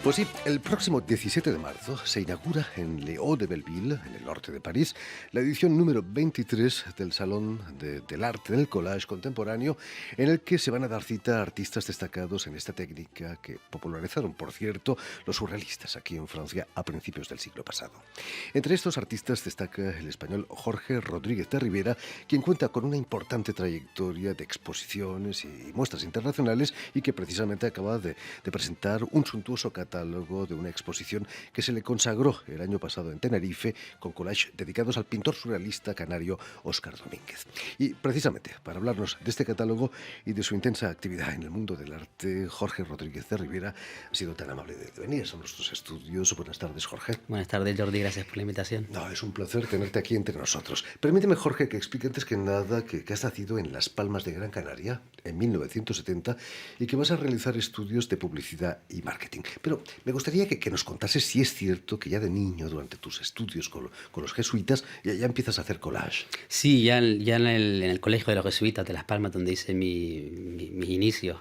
Pues sí, el próximo 17 de marzo se inaugura en Les Hauts de Belleville, en el norte de París, la edición número 23 del Salón del Arte del Collage Contemporáneo, en el que se van a dar cita a artistas destacados en esta técnica que popularizaron, por cierto, los surrealistas aquí en Francia a principios del siglo pasado. Entre estos artistas destaca el español Jorge Rodríguez de Rivera, quien cuenta con una importante trayectoria de exposiciones y muestras internacionales y que precisamente acaba de presentar un suntuoso catálogo de una exposición que se le consagró el año pasado en Tenerife con collages dedicados al pintor surrealista canario Óscar Domínguez. Y precisamente para hablarnos de este catálogo y de su intensa actividad en el mundo del arte, Jorge Rodríguez de Rivera ha sido tan amable de venir a nuestros estudios. Buenas tardes, Jorge. Buenas tardes, Jordi, gracias por la invitación. No, es un placer tenerte aquí entre nosotros. Permíteme, Jorge, que explique antes que nada que has nacido en Las Palmas de Gran Canaria en 1970 y que vas a realizar estudios de publicidad y marketing. Pero me gustaría que nos contases si es cierto que ya de niño, durante tus estudios con los jesuitas, ya empiezas a hacer collage. Sí, ya en el Colegio de los Jesuitas de Las Palmas, donde hice mis inicios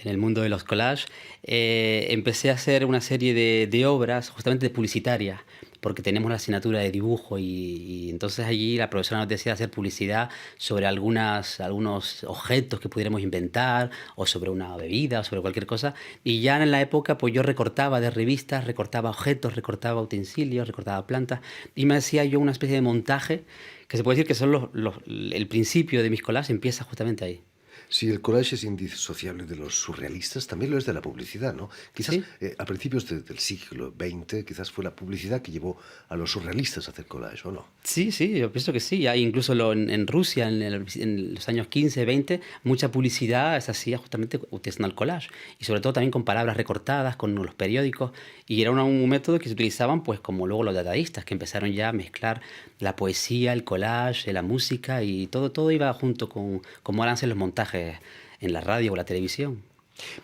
en el mundo de los collages, empecé a hacer una serie de obras justamente publicitarias, porque tenemos la asignatura de dibujo y entonces allí la profesora nos decía hacer publicidad sobre algunos objetos que pudiéramos inventar o sobre una bebida o sobre cualquier cosa. Y ya en la época pues yo recortaba de revistas, recortaba objetos, recortaba utensilios, recortaba plantas y me hacía yo una especie de montaje que se puede decir que son el principio de mis collages, empieza justamente ahí. Si el collage es indisociable de los surrealistas, también lo es de la publicidad, ¿no? Quizás ¿Sí? a principios del siglo XX, quizás fue la publicidad que llevó a los surrealistas a hacer collage, ¿o no? Sí, sí, yo pienso que sí. Hay incluso en Rusia, en los años 15, 20, mucha publicidad se hacía justamente utilizando el collage. Y sobre todo también con palabras recortadas, con los periódicos. Y era un método que se utilizaban, pues como luego los dadaístas, que empezaron ya a mezclar la poesía, el collage, la música, y todo iba junto con cómo eran los montajes en la radio o la televisión.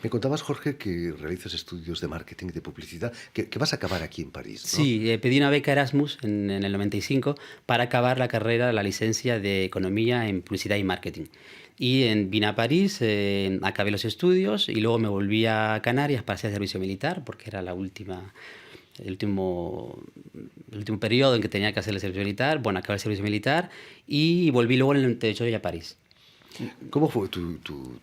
Me contabas, Jorge, que realizas estudios de marketing y de publicidad, que vas a acabar aquí en París, ¿no? Sí, pedí una beca Erasmus en el 95 para acabar la carrera, la licencia de Economía en Publicidad y Marketing. Y vine a París, acabé los estudios y luego me volví a Canarias para hacer servicio militar, porque era el último periodo en que tenía que hacer el servicio militar. Bueno, acabé el servicio militar y volví luego en el 98 ya a París. ¿Cómo fue tu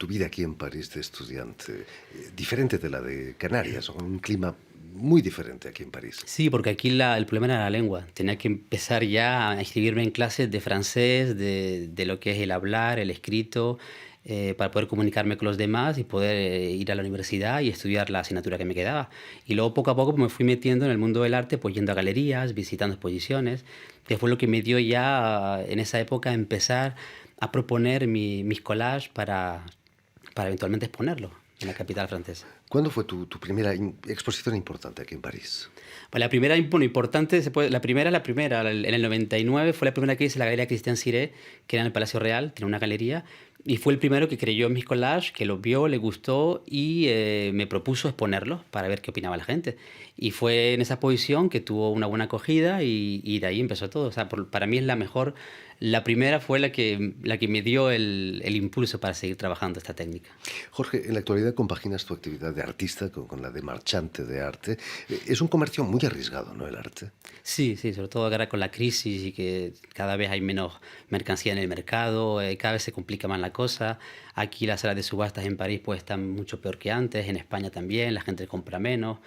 vida aquí en París de estudiante? Diferente de la de Canarias, con un clima muy diferente aquí en París. Sí, porque aquí el problema era la lengua. Tenía que empezar ya a inscribirme en clases de francés, de lo que es el hablar, el escrito, para poder comunicarme con los demás y poder ir a la universidad y estudiar la asignatura que me quedaba. Y luego poco a poco pues, me fui metiendo en el mundo del arte, pues yendo a galerías, visitando exposiciones, que fue lo que me dio ya en esa época empezar a proponer mis collages para eventualmente exponerlos en la capital francesa. ¿Cuándo fue tu primera exposición importante aquí en París? Pues la primera importante, la primera, en el 99 fue la primera que hice la Galería Christian Siré, que era en el Palacio Real, tiene una galería, y fue el primero que creyó en mis collages, que los vio, le gustó y me propuso exponerlos para ver qué opinaba la gente. Y fue en esa exposición que tuvo una buena acogida y de ahí empezó todo. O sea, para mí es la mejor. La primera fue la que me dio el impulso para seguir trabajando esta técnica. Jorge, en la actualidad compaginas tu actividad de artista con la de marchante de arte. Es un comercio muy arriesgado, ¿no, el arte? Sí, sí, sobre todo ahora con la crisis y que cada vez hay menos mercancía en el mercado, cada vez se complica más la cosa. Aquí las salas de subastas en París pues están mucho peor que antes, en España también, la gente compra menos,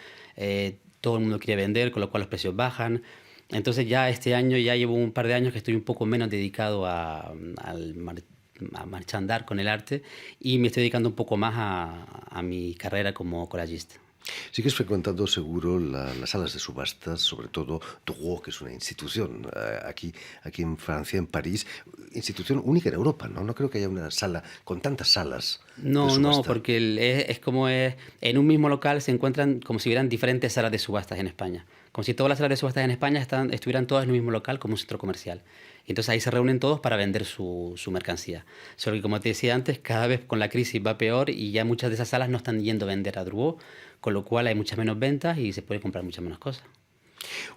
todo el mundo quiere vender, con lo cual los precios bajan. Entonces ya este año, ya llevo un par de años que estoy un poco menos dedicado a marchandar con el arte y me estoy dedicando un poco más a mi carrera como collagista. Sigues frecuentando seguro las salas de subastas, sobre todo Drouot, que es una institución aquí en Francia, en París, institución única en Europa, ¿no? No creo que haya una sala con tantas salas de No, no, subasta. porque en un mismo local se encuentran como si hubieran diferentes salas de subastas en España. Como si todas las salas de subastas en España estuvieran todas en el mismo local como un centro comercial. Y entonces ahí se reúnen todos para vender su mercancía. Solo que como te decía antes, cada vez con la crisis va peor y ya muchas de esas salas no están yendo a vender a Drouot, con lo cual hay muchas menos ventas y se puede comprar muchas menos cosas.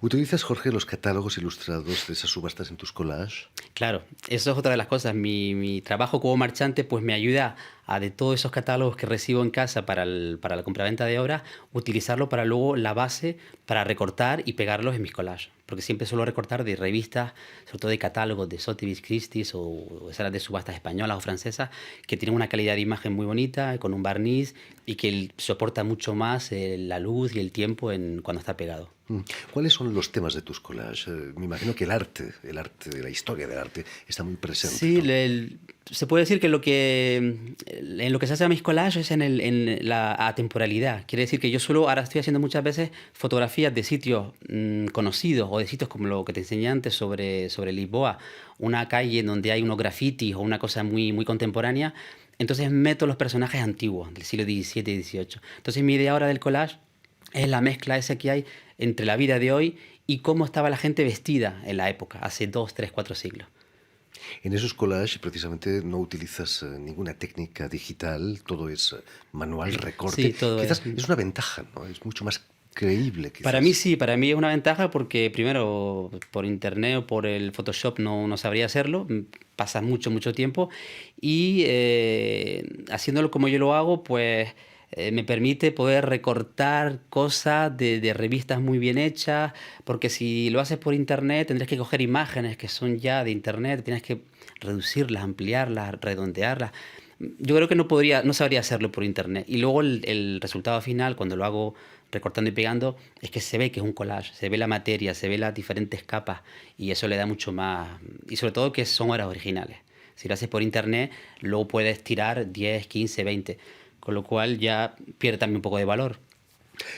¿Utilizas, Jorge, los catálogos ilustrados de esas subastas en tus collages? Claro, eso es otra de las cosas. Mi trabajo como marchante pues me ayuda a de todos esos catálogos que recibo en casa para la compraventa de obras, utilizarlo para luego la base para recortar y pegarlos en mis collages. Porque siempre suelo recortar de revistas, sobre todo de catálogos de Sotheby's, Christie's o esas de subastas españolas o francesas, que tienen una calidad de imagen muy bonita, con un barniz y que soporta mucho más la luz y el tiempo cuando está pegado. Mm. ¿Cuáles son los temas de tus collages? Me imagino que el arte, la historia del arte está muy presente, Sí, ¿no? se puede decir que en lo que se hace a mis collages es en la atemporalidad. Quiere decir que yo ahora estoy haciendo muchas veces fotografías de sitios conocidos o de sitios como lo que te enseñé antes sobre Lisboa, una calle en donde hay unos grafitis o una cosa muy, muy contemporánea. Entonces meto los personajes antiguos del siglo XVII y XVIII. Entonces mi idea ahora del collage es la mezcla esa que hay entre la vida de hoy y cómo estaba la gente vestida en la época, hace 2, 3, 4 siglos. En esos collages precisamente no utilizas ninguna técnica digital, todo es manual, Sí, recorte. todo es. Quizás es una ventaja, ¿no? Es mucho más creíble, Para mí quizás. sí, para mí es una ventaja porque primero por internet o por el Photoshop no sabría hacerlo, pasa mucho, mucho tiempo y haciéndolo como yo lo hago, pues me permite poder recortar cosas de revistas muy bien hechas, porque si lo haces por internet tendrás que coger imágenes que son ya de internet, tienes que reducirlas, ampliarlas, redondearlas. Yo creo que no sabría hacerlo por internet. Y luego el resultado final, cuando lo hago recortando y pegando, es que se ve que es un collage, se ve la materia, se ve las diferentes capas y eso le da mucho más. Y sobre todo que son obras originales. Si lo haces por internet, luego puedes tirar 10, 15, 20, con lo cual ya pierde también un poco de valor,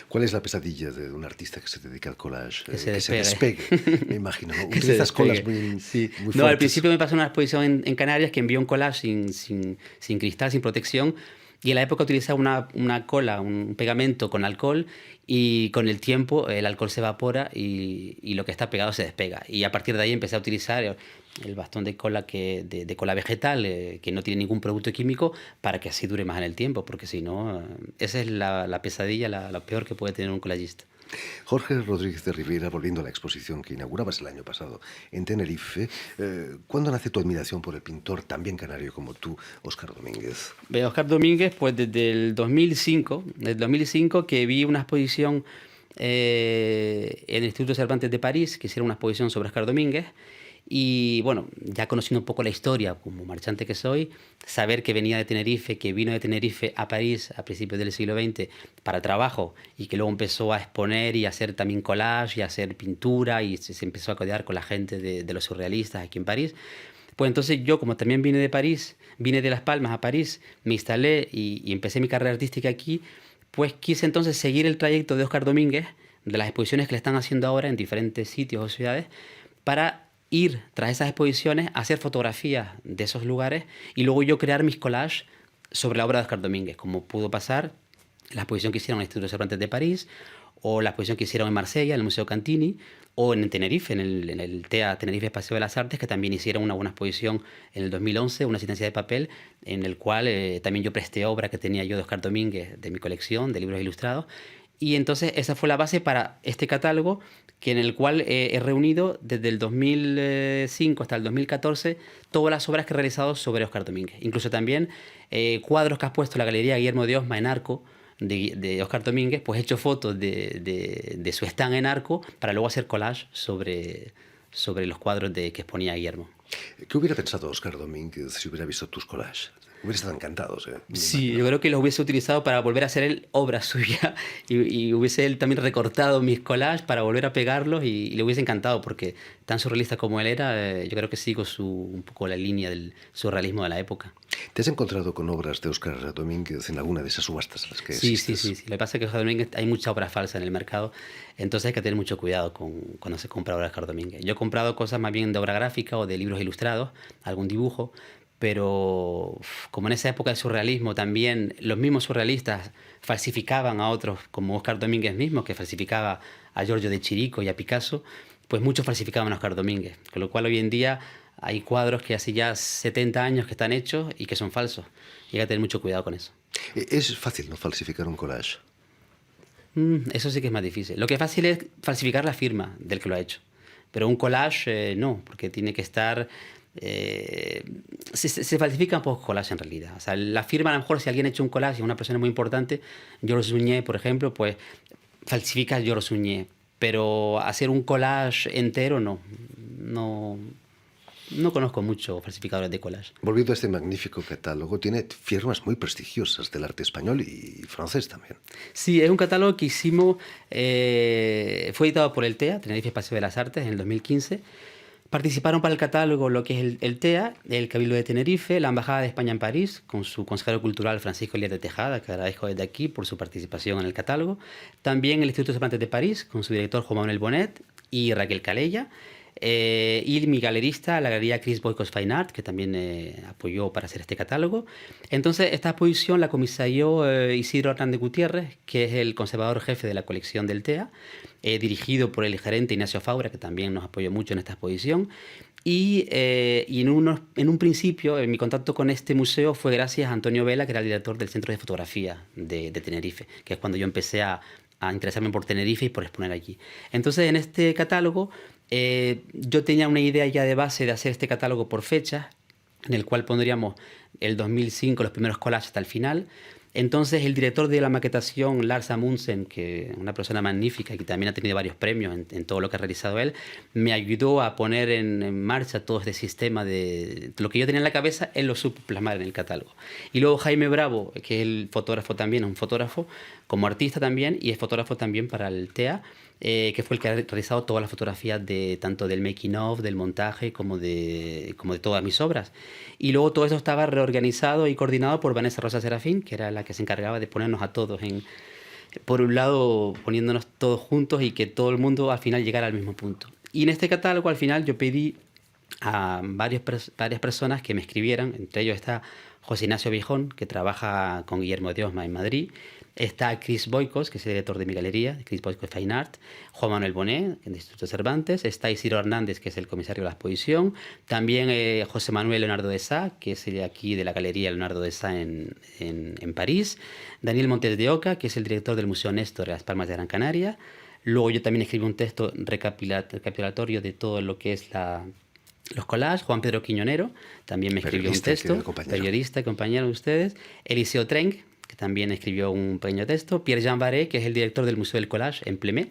¿Cuál es la pesadilla de un artista que se dedica al collage? que se Que se despegue. despegue, me imagino, ¿no? Que se Utilizas colas despegue. muy, Sí. muy No, al fuertes. principio me pasó una exposición en Canarias que envió un collage sin cristal, sin protección. Y en la época utilizaba una cola, un pegamento con alcohol y con el tiempo el alcohol se evapora y lo que está pegado se despega. Y a partir de ahí empecé a utilizar el bastón de cola de cola vegetal que no tiene ningún producto químico para que así dure más en el tiempo, porque si no, esa es la pesadilla, la peor que puede tener un collagista. Jorge Rodríguez de Rivera, volviendo a la exposición que inaugurabas el año pasado en Tenerife, ¿cuándo nace tu admiración por el pintor también canario como tú, Óscar Domínguez? De Oscar Domínguez, pues desde el 2005 que vi una exposición en el Instituto Cervantes de París, que hicieron una exposición sobre Oscar Domínguez, y bueno, ya conociendo un poco la historia como marchante que soy, saber que venía de Tenerife, que vino de Tenerife a París a principios del siglo XX para trabajo y que luego empezó a exponer y a hacer también collage y a hacer pintura y se empezó a codear con la gente de los surrealistas aquí en París. Pues entonces yo, como también vine de París, vine de Las Palmas a París, me instalé y empecé mi carrera artística aquí, pues quise entonces seguir el trayecto de Oscar Domínguez, de las exposiciones que le están haciendo ahora en diferentes sitios o ciudades, para ir tras esas exposiciones a hacer fotografías de esos lugares y luego yo crear mis collages sobre la obra de Oscar Domínguez, como pudo pasar la exposición que hicieron en el Instituto Cervantes de París, o la exposición que hicieron en Marsella, en el Museo Cantini, o en Tenerife, en el TEA Tenerife Espacio de las Artes, que también hicieron una buena exposición en el 2011, una asistencia de papel, en el cual también yo presté obra que tenía yo de Oscar Domínguez, de mi colección de libros ilustrados. Y entonces esa fue la base para este catálogo, que en el cual he reunido desde el 2005 hasta el 2014 todas las obras que he realizado sobre Oscar Domínguez. Incluso también cuadros que has puesto en la Galería Guillermo de Osma en Arco, de Oscar Domínguez, pues he hecho fotos de su stand en Arco para luego hacer collage sobre los cuadros que exponía Guillermo. ¿Qué hubiera pensado Óscar Domínguez si hubiera visto tus collages? Hubiera estado encantado, me Sí, imagino. yo creo que los hubiese utilizado para volver a hacer él obra suya y hubiese él también recortado mis collages para volver a pegarlos y le hubiese encantado porque tan surrealista como él era, yo creo que sigo un poco la línea del surrealismo de la época. ¿Te has encontrado con obras de Óscar Domínguez en alguna de esas subastas a las que Sí, sí, asistes? sí, sí. Lo que pasa es que Oscar Domínguez hay mucha obra falsa en el mercado, entonces hay que tener mucho cuidado cuando se compra obra de Oscar Domínguez. Yo he comprado cosas más bien de obra gráfica o de libros ilustrados, algún dibujo, pero como en esa época del surrealismo también los mismos surrealistas falsificaban a otros, como Oscar Domínguez mismo, que falsificaba a Giorgio de Chirico y a Picasso, pues muchos falsificaban a Oscar Domínguez, con lo cual hoy en día hay cuadros que hace ya 70 años que están hechos y que son falsos. Y hay que tener mucho cuidado con eso. Es fácil no falsificar un collage. Eso sí que es más difícil. Lo que es fácil es falsificar la firma del que lo ha hecho. Pero un collage no, porque tiene que estar... se falsifican pocos collages en realidad. O sea, la firma, a lo mejor, si alguien ha hecho un collage y es una persona muy importante, Georges Suñé, por ejemplo, pues falsifica Georges Suñé. Pero hacer un collage entero, no. No, no conozco mucho falsificadores de collage. Volviendo a este magnífico catálogo, tiene firmas muy prestigiosas del arte español y francés también. Sí, es un catálogo que hicimos, fue editado por el TEA, Tenerife Espacio de las Artes, en el 2015. Participaron para el catálogo lo que es el TEA, el Cabildo de Tenerife, la Embajada de España en París, con su consejero cultural Francisco Elías de Tejada, que agradezco desde aquí por su participación en el catálogo. También el Instituto Cervantes de París, con su director Juan Manuel Bonet y Raquel Calella. Y mi galerista, la galería Chris Boicos Fine Art, que también apoyó para hacer este catálogo. Entonces, esta exposición la comisarió Isidro Hernández Gutiérrez, que es el conservador jefe de la colección del TEA, dirigido por el gerente Ignacio Faura, que también nos apoyó mucho en esta exposición. Y en un principio, mi contacto con este museo fue gracias a Antonio Vela, que era el director del Centro de Fotografía de Tenerife, que es cuando yo empecé a interesarme por Tenerife y por exponer allí. Entonces, en este catálogo, yo tenía una idea ya de base de hacer este catálogo por fechas, en el cual pondríamos el 2005, los primeros collages hasta el final. Entonces, el director de la maquetación, Lars Amundsen, que es una persona magnífica y que también ha tenido varios premios en todo lo que ha realizado él, me ayudó a poner en marcha todo este sistema de lo que yo tenía en la cabeza, él lo supo plasmar en el catálogo. Y luego Jaime Bravo, que es el fotógrafo también, es un fotógrafo como artista también, y es fotógrafo también para el TEA, que fue el que ha realizado todas las fotografías tanto del making of, del montaje, como de todas mis obras. Y luego todo eso estaba reorganizado y coordinado por Vanessa Rosa Serafín, que era la que se encargaba de ponernos a todos por un lado, poniéndonos todos juntos y que todo el mundo al final llegara al mismo punto. Y en este catálogo al final yo pedí a varias personas que me escribieran, entre ellos está José Ignacio Bijón, que trabaja con Guillermo Diosma en Madrid. Está Chris Boicos, que es el director de mi galería, Chris Boicos Fine Art. Juan Manuel Bonet, del Instituto Cervantes. Está Isidro Hernández, que es el comisario de la exposición. También José Manuel Leonardo de Sá, que es el aquí de la galería Leonardo de Sá en París. Daniel Montes de Oca, que es el director del Museo Néstor de Las Palmas de Gran Canaria. Luego yo también escribí un texto recapitulatorio de todo lo que es los collages. Juan Pedro Quiñonero también me escribió un texto, periodista, compañero de ustedes. Eliseo Trenc, que también escribió un pequeño texto. Pierre-Jean Barré, que es el director del Museo del Collage en Plemé,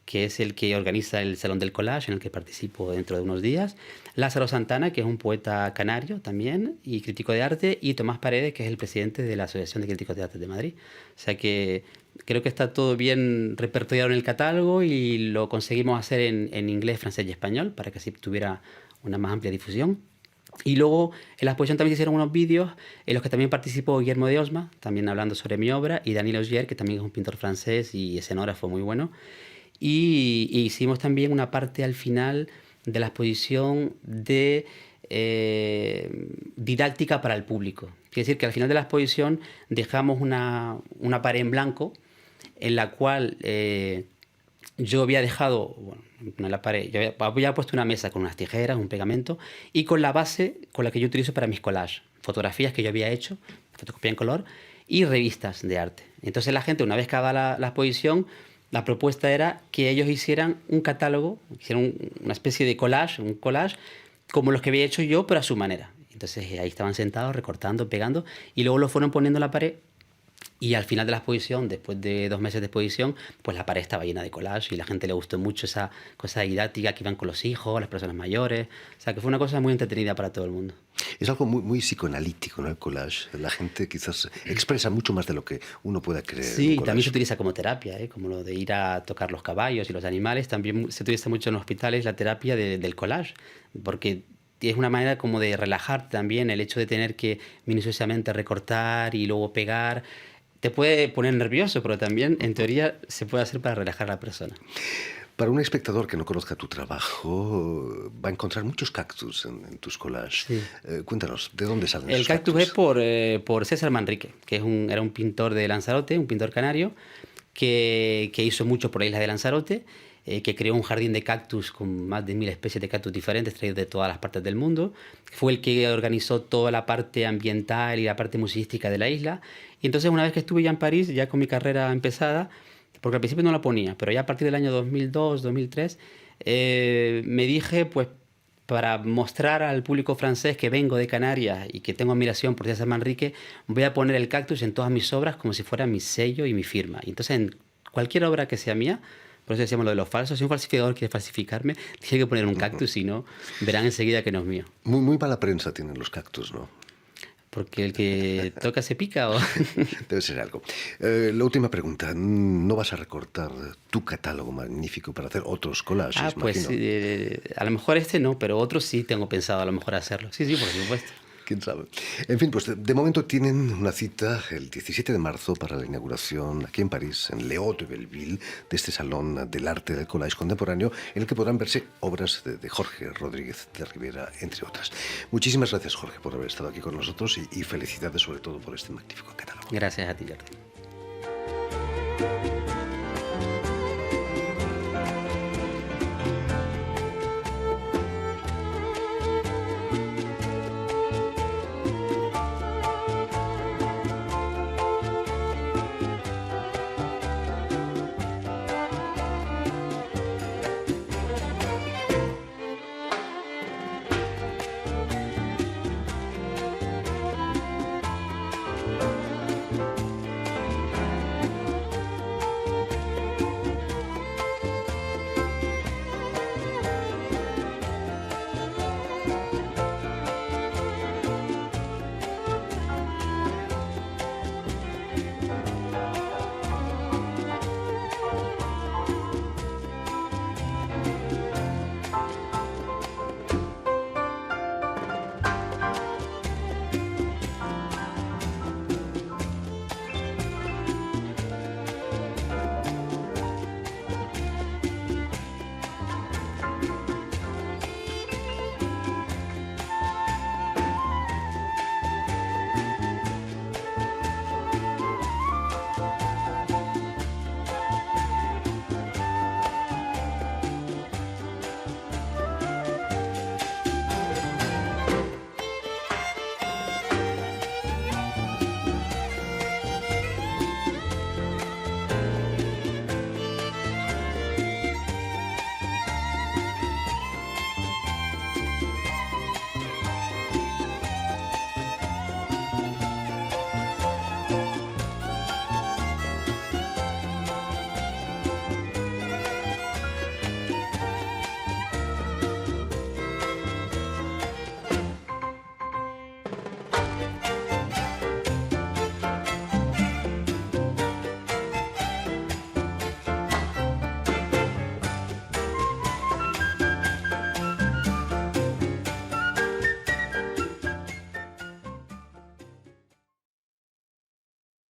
que es el que organiza el Salón del Collage, en el que participo dentro de unos días. Lázaro Santana, que es un poeta canario también y crítico de arte. Y Tomás Paredes, que es el presidente de la Asociación de Críticos de Arte de Madrid. O sea que creo que está todo bien repertoriado en el catálogo y lo conseguimos hacer en inglés, francés y español para que así tuviera una más amplia difusión. Y luego en la exposición también se hicieron unos vídeos en los que también participó Guillermo de Osma, también hablando sobre mi obra, y Daniel Augier, que también es un pintor francés y escenógrafo muy bueno. Y hicimos también una parte al final de la exposición de didáctica para el público. Quiere decir que al final de la exposición dejamos una pared en blanco en la cual yo había dejado, bueno, en la pared, yo había puesto una mesa con unas tijeras, un pegamento, y con la base con la que yo utilizo para mis collages, fotografías que yo había hecho, fotocopia en color, y revistas de arte. Entonces la gente, una vez que acababa la exposición, la propuesta era que ellos hicieran un catálogo, hicieran una especie de collage, un collage, como los que había hecho yo, pero a su manera. Entonces ahí estaban sentados, recortando, pegando, y luego lo fueron poniendo en la pared. Y al final de la exposición, después de 2 meses de exposición, pues la pared estaba llena de collage y la gente le gustó mucho esa cosa didáctica que iban con los hijos, las personas mayores. O sea, que fue una cosa muy entretenida para todo el mundo. Es algo muy, muy psicoanalítico, ¿no? El collage. La gente quizás expresa mucho más de lo que uno pueda creer. Sí, también se utiliza como terapia, como lo de ir a tocar los caballos y los animales. También se utiliza mucho en los hospitales la terapia del collage, porque es una manera como de relajarte también, el hecho de tener que minuciosamente recortar y luego pegar. Te puede poner nervioso, pero también, en teoría, se puede hacer para relajar a la persona. Para un espectador que no conozca tu trabajo, va a encontrar muchos cactus en tus collages. Sí. Cuéntanos, ¿de dónde salen esos cactus? El cactus es por César Manrique, que era un pintor de Lanzarote, un pintor canario, que hizo mucho por la isla de Lanzarote, que creó un jardín de cactus con más de 1000 especies de cactus diferentes traídos de todas las partes del mundo. Fue el que organizó toda la parte ambiental y la parte musicística de la isla. Y entonces una vez que estuve ya en París, ya con mi carrera empezada, porque al principio no la ponía, pero ya a partir del año 2002, 2003, me dije, pues, para mostrar al público francés que vengo de Canarias y que tengo admiración por César Manrique, voy a poner el cactus en todas mis obras como si fuera mi sello y mi firma. Y entonces, en cualquier obra que sea mía, por eso decíamos lo de los falsos, si un falsificador quiere falsificarme, tiene que poner un cactus, si no, verán enseguida que no es mío. Muy mala prensa tienen los cactus, ¿no? Porque el que toca se pica, ¿o? Debe ser algo. La última pregunta. ¿No vas a recortar tu catálogo magnífico para hacer otros collages, Pues imagino? a lo mejor este no, pero otros sí tengo pensado a lo mejor hacerlo. Sí, por supuesto. ¿Quién sabe? En fin, pues de momento tienen una cita el 17 de marzo para la inauguración aquí en París, en Le Haut de Belleville, de este Salón del Arte del Collage Contemporáneo, en el que podrán verse obras de Jorge Rodríguez de Rivera, entre otras. Muchísimas gracias, Jorge, por haber estado aquí con nosotros y felicidades sobre todo por este magnífico catálogo. Gracias a ti, Jordi.